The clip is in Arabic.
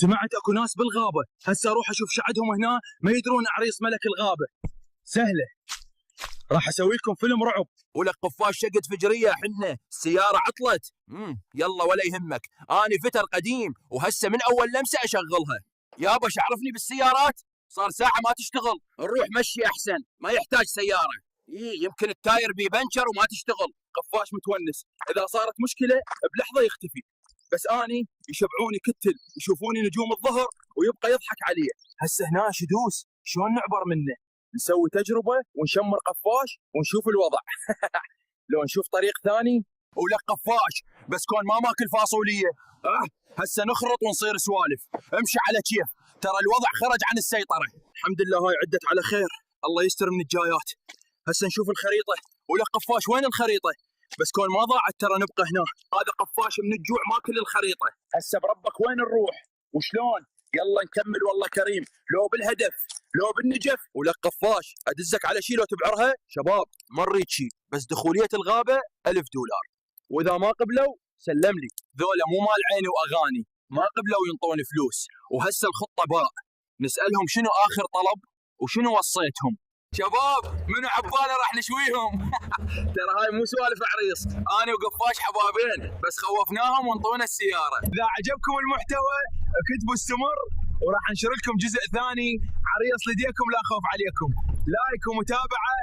سمعت اكو ناس بالغابه، هسه اروح اشوف شعدهم هنا، ما يدرون عريس ملك الغابه. سهله، راح اسوي لكم فيلم رعب. ولك قفاش شقد فجريه حنا، السياره عطلت. يلا ولا يهمك، اني فتر قديم وهسه من اول لمسه اشغلها. يابا شعرفني بالسيارات، صار ساعه ما تشتغل. نروح مشي احسن، ما يحتاج سياره. يمكن التاير بي بنشر وما تشتغل. قفاش متونس، اذا صارت مشكله بلحظه يختفي، بس اني يشبعوني كتل، يشوفوني نجوم الظهر ويبقى يضحك علي. هسه هنا شدوس، شلون نعبر منه؟ نسوي تجربه ونشمر قفاش ونشوف الوضع. لو نشوف طريق ثاني. ولك قفاش بس كون ما ماكل فاصوليه. هسه نخرط ونصير سوالف. امشي على كيف، ترى الوضع خرج عن السيطره. الحمد لله هاي عدت على خير، الله يستر من الجايات. هسه نشوف الخريطه. ولك قفاش وين الخريطه؟ بس كون ما ضاعت ترى نبقى هنا. هذا قفاش من الجوع ماكل الخريطه. هسه بربك وين نروح وشلون؟ يلا نكمل والله كريم، لو بالهدف لو بالنجف. ولك قفاش ادزك على شي لو تبعرها. شباب ما نريد شي، بس دخوليه الغابه $1000، واذا ما قبلوا سلم لي. ذولا مو مال عيني واغاني، ما قبلوا ينطون فلوس. وهسه الخطه باء، نسالهم شنو اخر طلب وشنو وصيتهم. شباب منو عباله راح نشويهم. ترى هاي مو سوالف عريس، انا وقفاش حبابين، بس خوفناهم وانطونا السياره. اذا عجبكم المحتوى اكتبوا استمر، وراح انشر لكم جزء ثاني. عريس لديكم لا خوف عليكم. لايك ومتابعه